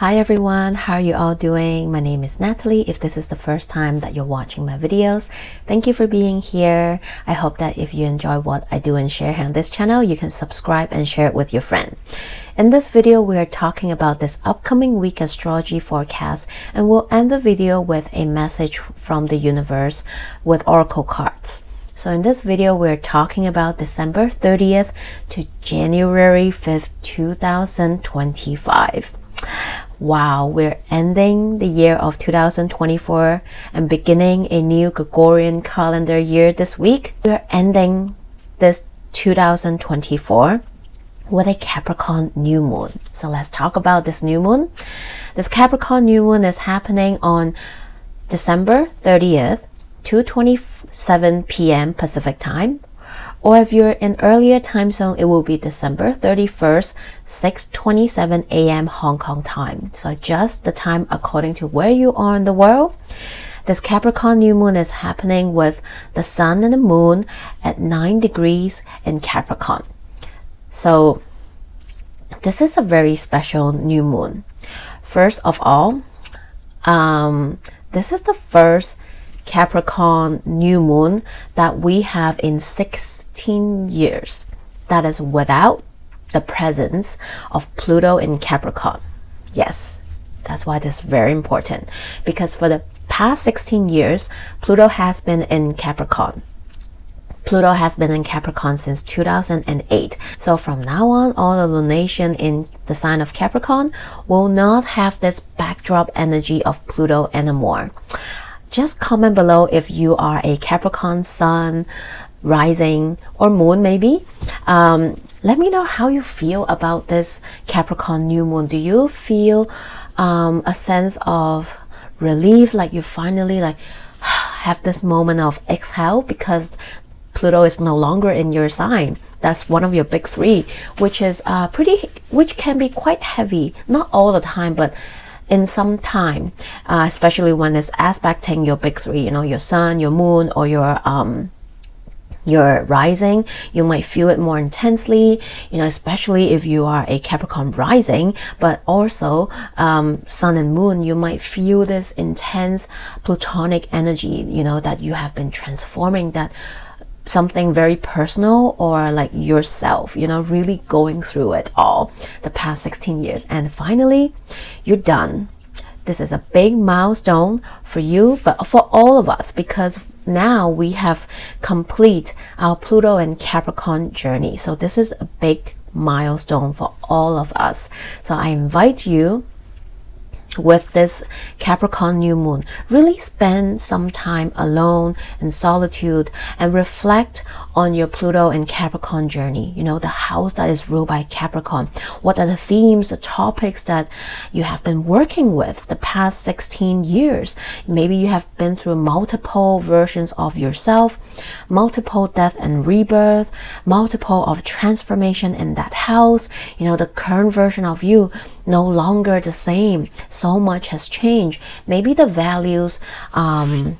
Hi everyone, how are you all doing? My name is Natalie. If this is the first time that you're watching my videos, thank you for being here. I hope that if you enjoy what I do and share here on this channel, you can subscribe and share it with your friend. In this video, we are talking about this upcoming week astrology forecast, and we'll end the video with a message from the universe with oracle cards. So in this video, we're talking about December 30th to January 5th, 2025. Wow, we're ending the year of 2024 and beginning a new Gregorian calendar year this week. We're ending this 2024 with a Capricorn new moon. So let's talk about this new moon. This Capricorn new moon is happening on December 30th, 2:27 p.m. Pacific time. Or if you're in earlier time zone, it will be December 31st, 6:27 a.m. Hong Kong time. So adjust the time according to where you are in the world. This Capricorn new moon is happening with the sun and the moon at 9 degrees in Capricorn. So this is a very special new moon. First of all, this is the first Capricorn new moon that we have in 16 years that is without the presence of Pluto in Capricorn. Yes, that's why this is very important, because for the past 16 years, Pluto has been in Capricorn. Pluto has been in Capricorn since 2008. So from now on, all the lunation in the sign of Capricorn will not have this backdrop energy of Pluto anymore. Just comment below if you are a Capricorn sun, rising, or moon maybe. Let me know how you feel about this Capricorn new moon. Do you feel a sense of relief, like you finally have this moment of exhale because Pluto is no longer in your sign? That's one of your big three, which is which can be quite heavy, not all the time, but in some time, especially when it's aspecting your big three, your sun, your moon, or your rising. You might feel it more intensely, especially if you are a Capricorn rising, but also sun and moon, you might feel this intense Plutonic energy, that you have been transforming, that something very personal or like yourself, really going through it all the past 16 years. And finally, you're done. This is a big milestone for you, but for all of us, because now we have complete our Pluto and Capricorn journey. So this is a big milestone for all of us. So I invite you, with this Capricorn new moon, really spend some time alone in solitude and reflect on your Pluto and Capricorn journey. The house that is ruled by Capricorn. What are the themes, the topics that you have been working with the past 16 years? Maybe you have been through multiple versions of yourself, multiple death and rebirth, multiple of transformation in that house. The current version of you no longer the same. So much has changed. Maybe the values and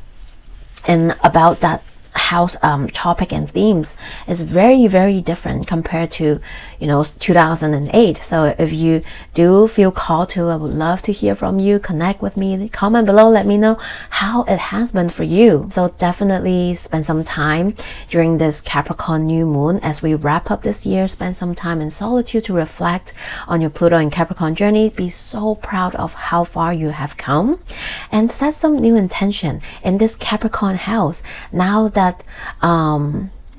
about that house topic and themes is very, very different compared to 2008. So if you do feel called to, I would love to hear from you. Connect with me, comment below, let me know how it has been for you. So definitely spend some time during this Capricorn new moon as we wrap up this year. Spend some time in solitude to reflect on your Pluto and Capricorn journey. Be so proud of how far you have come, and set some new intention in this Capricorn house. Now that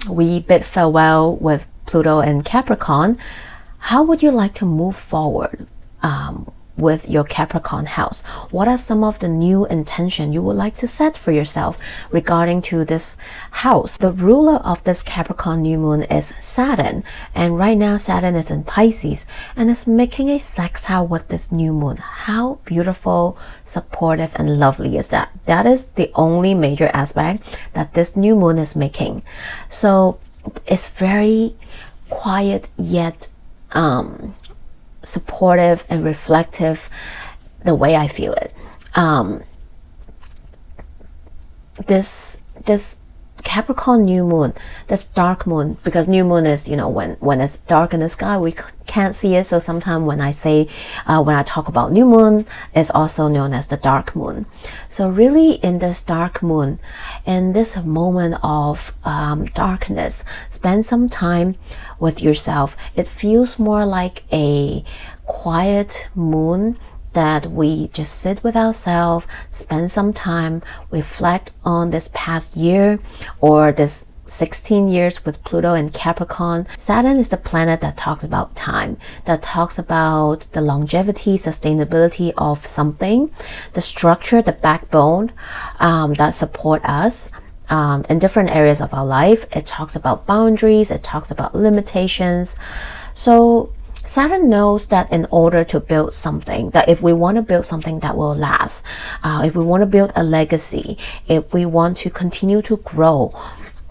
we bid farewell with Pluto and Capricorn, how would you like to move forward with your Capricorn house? What are some of the new intention you would like to set for yourself regarding to this house? The ruler of this Capricorn new moon is Saturn, and right now Saturn is in Pisces and is making a sextile with this new moon. How beautiful, supportive, and lovely is that? That is the only major aspect that this new moon is making. So it's very quiet yet supportive and reflective, the way I feel it. This Capricorn new moon, this dark moon, because new moon is, when it's dark in the sky, we can't see it. So sometimes when I talk about new moon, it's also known as the dark moon. So really in this dark moon, in this moment of darkness, spend some time with yourself. It feels more like a quiet moon that we just sit with ourselves, spend some time, reflect on this past year or this 16 years with Pluto and Capricorn. Saturn is the planet that talks about time, that talks about the longevity, sustainability of something, the structure, the backbone that support us in different areas of our life. It talks about boundaries, it talks about limitations. So Saturn knows that in order to build something, that if we want to build something that will last, if we want to build a legacy, if we want to continue to grow,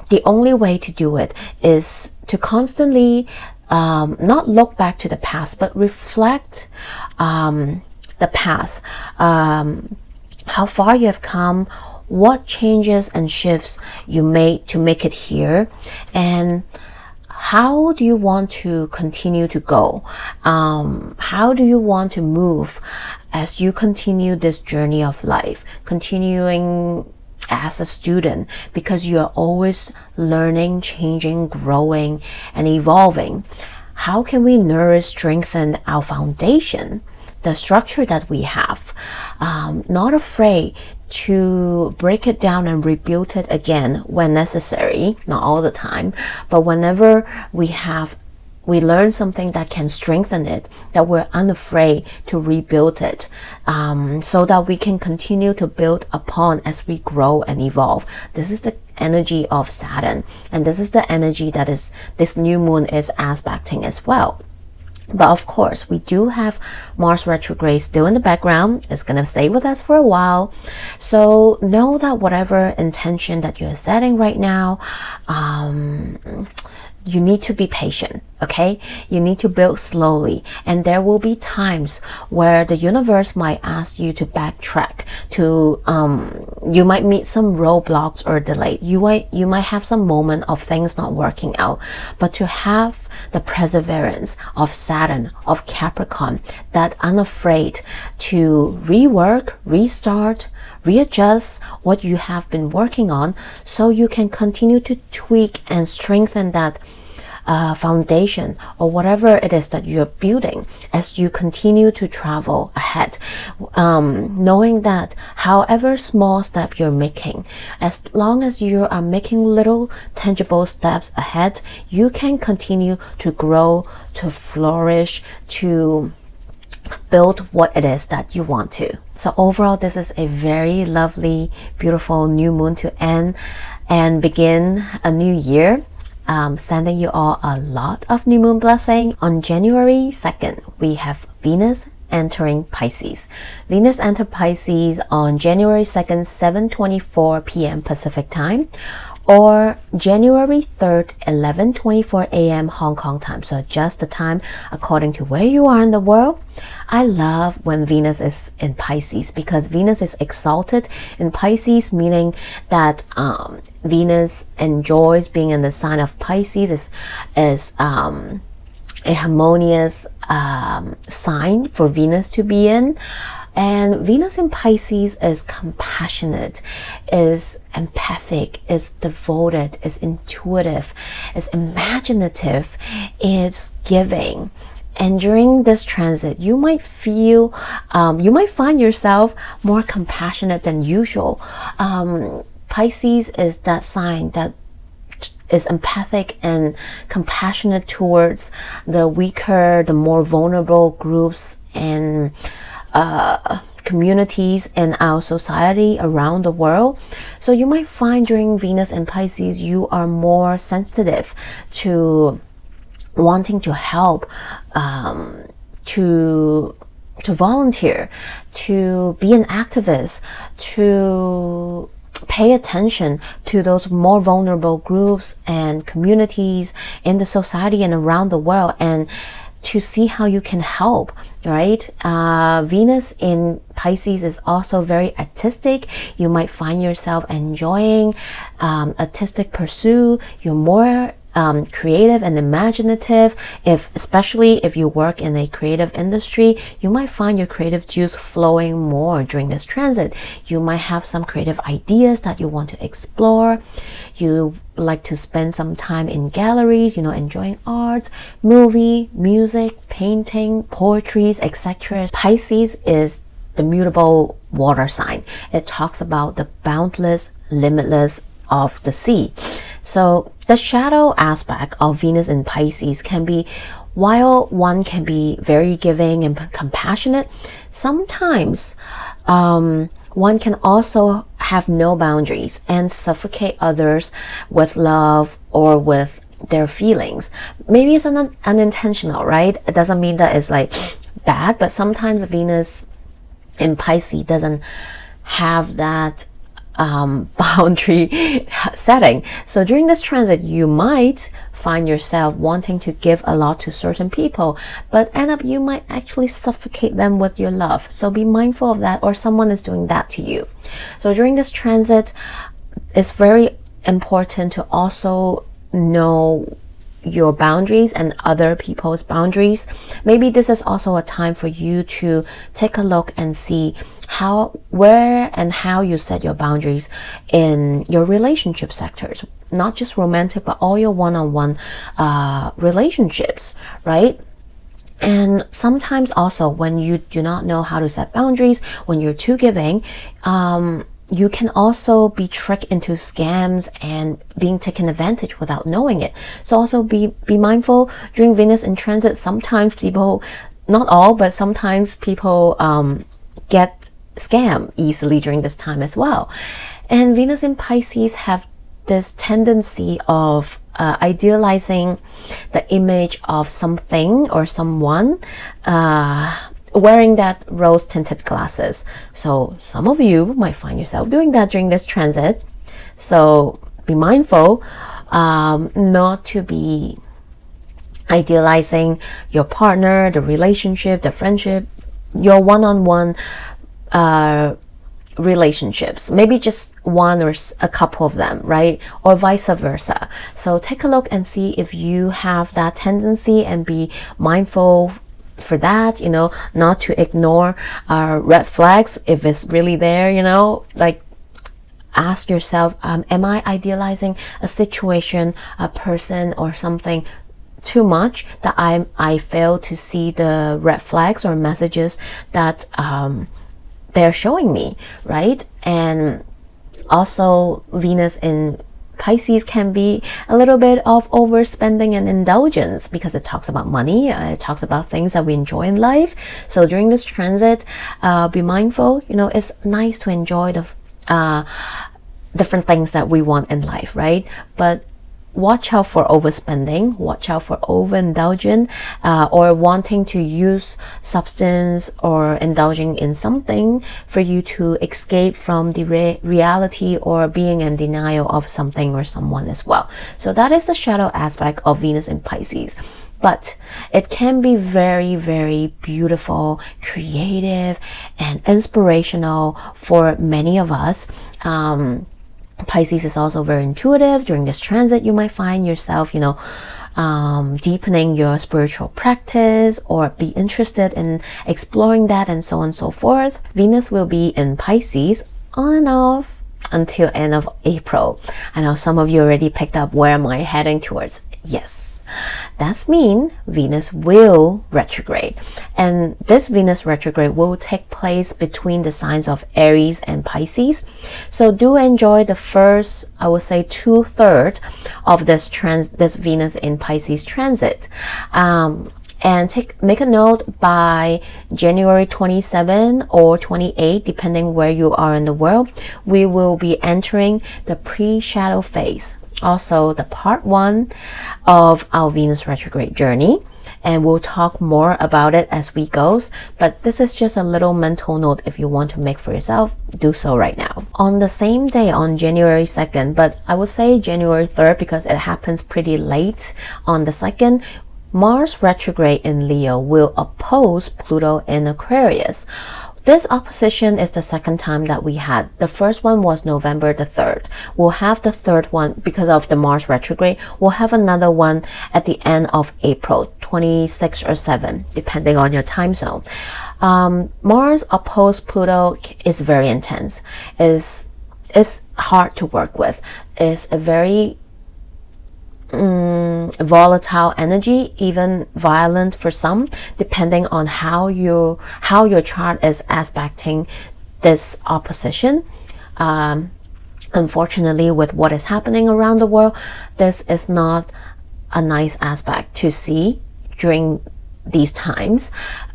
the only way to do it is to constantly not look back to the past, but reflect the past, how far you have come, what changes and shifts you made to make it here, and how do you want to continue to go? How do you want to move as you continue this journey of life, continuing as a student, because you are always learning, changing, growing, and evolving? How can we nourish, strengthen our foundation, the structure that we have? Not afraid to break it down and rebuild it again when necessary, not all the time, but whenever we learn something that can strengthen it, that we're unafraid to rebuild it, so that we can continue to build upon as we grow and evolve. This is the energy of Saturn, and this is the energy that this new moon is aspecting as well. But of course, we do have Mars retrograde still in the background. It's going to stay with us for a while. So know that whatever intention that you're setting right now, you need to be patient, okay? You need to build slowly, and there will be times where the universe might ask you to backtrack, you might meet some roadblocks or delay. You might have some moment of things not working out, but to have the perseverance of Saturn, of Capricorn, that unafraid to rework, restart, readjust what you have been working on, so you can continue to tweak and strengthen that foundation or whatever it is that you're building as you continue to travel ahead, knowing that however small step you're making, as long as you are making little tangible steps ahead, you can continue to grow, to flourish, to build what it is that you want to. So overall, this is a very lovely, beautiful new moon to end and begin a new year. Sending you all a lot of new moon blessing. On January 2nd, we have Venus entering Pisces. Venus entered Pisces on January 2nd, 7:24 p.m. Pacific time, or January 3rd, 11:24 a.m. Hong Kong time. So adjust the time according to where you are in the world. I love when Venus is in Pisces, because Venus is exalted in Pisces, meaning that Venus enjoys being in the sign of Pisces, is a harmonious sign for Venus to be in. And Venus in Pisces is compassionate, is empathic, is devoted, is intuitive, is imaginative, is giving. And during this transit, you might find yourself more compassionate than usual. Pisces is that sign that is empathic and compassionate towards the weaker, the more vulnerable groups and communities in our society around the world. So you might find during Venus and Pisces, you are more sensitive to wanting to help, to volunteer, to be an activist, to pay attention to those more vulnerable groups and communities in the society and around the world. And to see how you can help, right? Venus in Pisces is also very artistic. You might find yourself enjoying artistic pursuit. You're more creative and imaginative. Especially if you work in a creative industry, you might find your creative juice flowing more during this transit. You might have some creative ideas that you want to explore. You like to spend some time in galleries, enjoying arts, movie, music, painting, poetry, etc. Pisces is the mutable water sign. It talks about the boundless, limitless of the sea. So the shadow aspect of Venus in Pisces can be, while one can be very giving and compassionate, sometimes one can also have no boundaries and suffocate others with love or with their feelings. Maybe it's unintentional, right? It doesn't mean that it's like bad, but sometimes Venus in Pisces doesn't have that boundary setting. So during this transit, you might find yourself wanting to give a lot to certain people, but end up you might actually suffocate them with your love. So be mindful of that, or someone is doing that to you. So during this transit, it's very important to also know your boundaries and other people's boundaries. Maybe this is also a time for you to take a look and see where and how you set your boundaries in your relationship sectors, not just romantic, but all your one-on-one relationships, right? And sometimes also when you do not know how to set boundaries, when you're too giving, you can also be tricked into scams and being taken advantage without knowing it. So also be mindful during Venus in transit. Sometimes people, not all, but sometimes people get scammed easily during this time as well. And Venus in Pisces have this tendency of idealizing the image of something or someone, wearing that rose-tinted glasses. So some of you might find yourself doing that during this transit. So be mindful not to be idealizing your partner, the relationship, the friendship, your one-on-one relationships. Maybe just one or a couple of them, right? Or vice versa. So take a look and see if you have that tendency, and be mindful for that, not to ignore red flags if it's really there, like ask yourself, am I idealizing a situation, a person, or something too much that I fail to see the red flags or messages that they're showing me, right? And also Venus in Pisces can be a little bit of overspending and indulgence, because it talks about money, it talks about things that we enjoy in life. So during this transit, be mindful, it's nice to enjoy the different things that we want in life, right? But watch out for overspending, watch out for overindulgence, or wanting to use substance or indulging in something for you to escape from the reality, or being in denial of something or someone as well. So that is the shadow aspect of Venus in Pisces. But it can be very, very beautiful, creative, and inspirational for many of us. Pisces is also very intuitive. During this transit, you might find yourself, deepening your spiritual practice, or be interested in exploring that, and so on and so forth. Venus will be in Pisces on and off until end of April. I know some of you already picked up where am I heading towards. Yes. That means Venus will retrograde, and this Venus retrograde will take place between the signs of Aries and Pisces. So do enjoy the first, I would say, 2/3 of this Venus in Pisces transit. And make a note, by January 27 or 28, depending where you are in the world, we will be entering the pre-shadow phase. Also the part 1 of our Venus retrograde journey, and we'll talk more about it as we goes, but this is just a little mental note. If you want to make for yourself, do so right now. On the same day, on January 2nd, but I would say January 3rd because it happens pretty late on the 2nd, Mars retrograde in Leo will oppose Pluto in Aquarius. This opposition is the second time that we had. The first one was November the 3rd. We'll have the third one because of the Mars retrograde. We'll have another one at the end of April, 26 or 7, depending on your time zone. Mars opposed Pluto is very intense. Is hard to work with. It's a very volatile energy, even violent for some, depending on how your chart is aspecting this opposition. Unfortunately, with what is happening around the world, this is not a nice aspect to see during these times.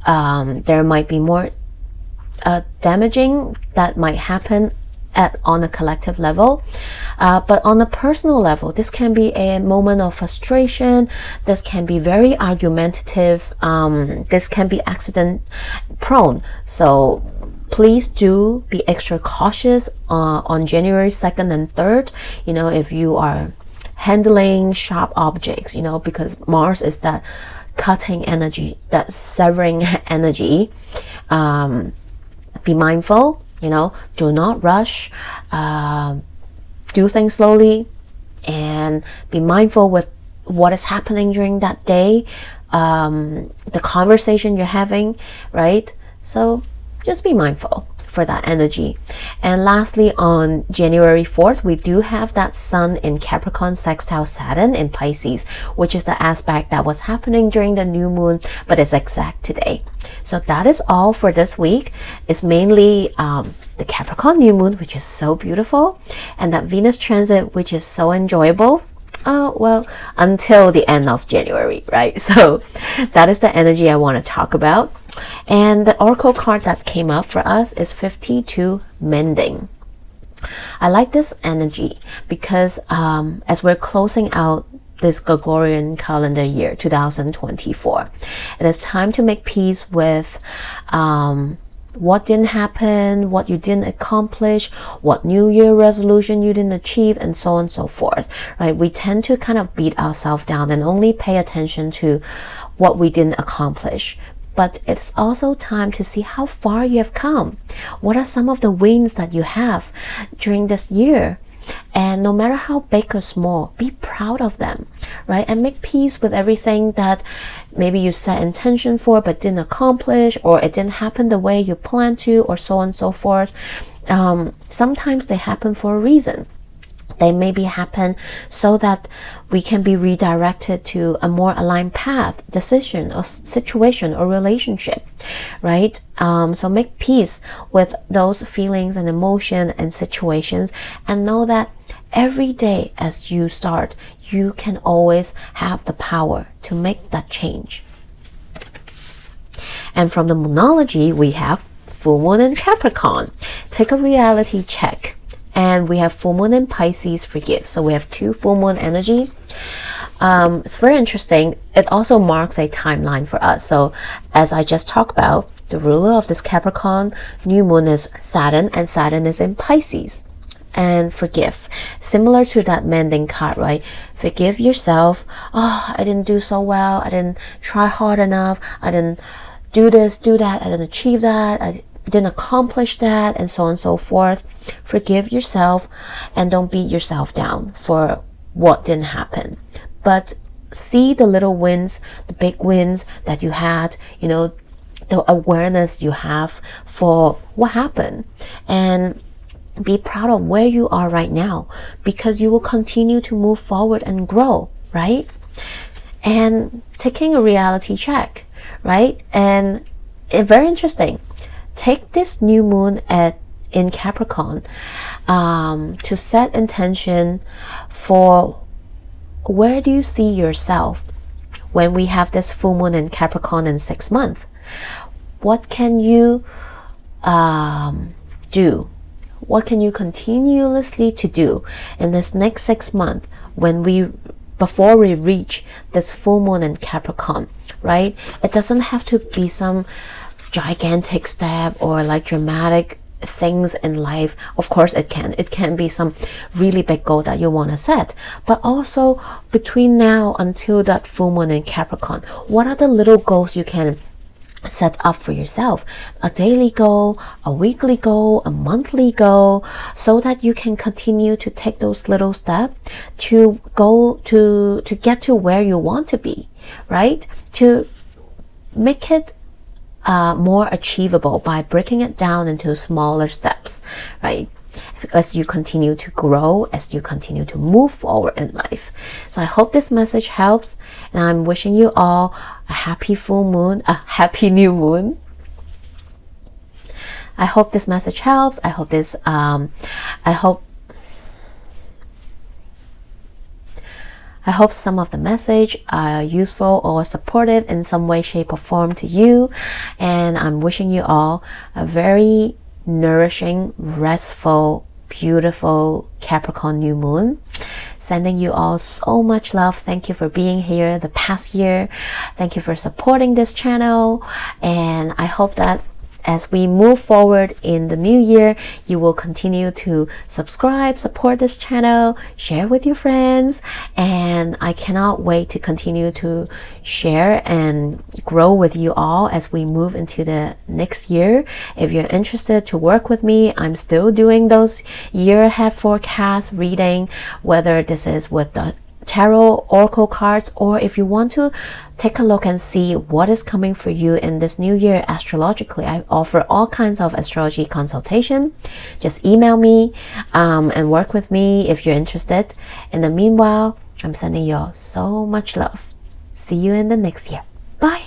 There might be more damaging that might happen on a collective level, but on a personal level, this can be a moment of frustration. This can be very argumentative. This can be accident prone. So please do be extra cautious on January 2nd and 3rd. You know, if you are handling sharp objects, you know, because Mars is that cutting energy, that severing energy. Be mindful. You know, do not rush, do things slowly, and be mindful with what is happening during that day, the conversation you're having, right? So just be mindful for that energy. And lastly, on January 4th, we do have that Sun in Capricorn sextile Saturn in Pisces, which is the aspect that was happening during the new moon, but it's exact today. So that is all for this week. It's mainly the Capricorn new moon, which is so beautiful, and that Venus transit, which is so enjoyable. Well, until the end of January, right? So that is the energy I want to talk about. And the oracle card that came up for us is 52 Mending. I like this energy because as we're closing out this Gregorian calendar year 2024, it is time to make peace with what didn't happen, what you didn't accomplish, what New Year resolution you didn't achieve, and so on and so forth, right? We tend to kind of beat ourselves down and only pay attention to what we didn't accomplish. But it's also time to see how far you have come. What are some of the wins that you have during this year? And no matter how big or small, be proud of them, right? And make peace with everything that maybe you set intention for but didn't accomplish, or it didn't happen the way you planned to, or so on and so forth. Sometimes they happen for a reason. They maybe happen so that we can be redirected to a more aligned path, decision, or situation, or relationship, right? So make peace with those feelings and emotion and situations, and know that every day as you start, you can always have the power to make that change. And from the Moonology, we have Full Moon in Capricorn. Take a reality check. And we have full moon in Pisces, forgive. So we have 2 full moon energy. It's very interesting. It also marks a timeline for us. So as I just talked about, the ruler of this Capricorn new moon is Saturn, and Saturn is in Pisces. And forgive. Similar to that Mending card, right? Forgive yourself. Oh, I didn't do so well. I didn't try hard enough. I didn't do this, do that. I didn't achieve that. I didn't accomplish that, and so on and so forth. Forgive yourself and don't beat yourself down for what didn't happen, but see the little wins, the big wins that you had, you know, the awareness you have for what happened, and be proud of where you are right now, because you will continue to move forward and grow, right? And taking a reality check, right? And it's very interesting. Take this new moon in Capricorn to set intention for where do you see yourself when we have this full moon in Capricorn in 6 months. What can you do? What can you continuously to do in this next 6 months before we reach this full moon in Capricorn, right? It doesn't have to be some gigantic step or like dramatic things in life. Of course it can be some really big goal that you want to set, but also between now until that full moon in Capricorn, what are the little goals you can set up for yourself? A daily goal, a weekly goal, a monthly goal, so that you can continue to take those little steps to go to get to where you want to be, right? To make it more achievable by breaking it down into smaller steps, right? As you continue to grow, as you continue to move forward in life. So I hope this message helps, and I'm wishing you all a happy full moon, a happy new moon. I hope this message helps. I hope this I hope some of the message are useful or supportive in some way, shape, or form to you. And I'm wishing you all a very nourishing, restful, beautiful Capricorn new moon. Sending you all so much love. Thank you for being here the past year. Thank you for supporting this channel. And I hope that as we move forward in the new year, you will continue to subscribe, support this channel, share with your friends, and I cannot wait to continue to share and grow with you all as we move into the next year. If you're interested to work with me, I'm still doing those year ahead forecast reading, whether this is with the tarot oracle cards, or if you want to take a look and see what is coming for you in this new year astrologically. I offer all kinds of astrology consultation. Just email me and work with me if you're interested. In the meanwhile, I'm sending you all so much love. See you in the next year. Bye.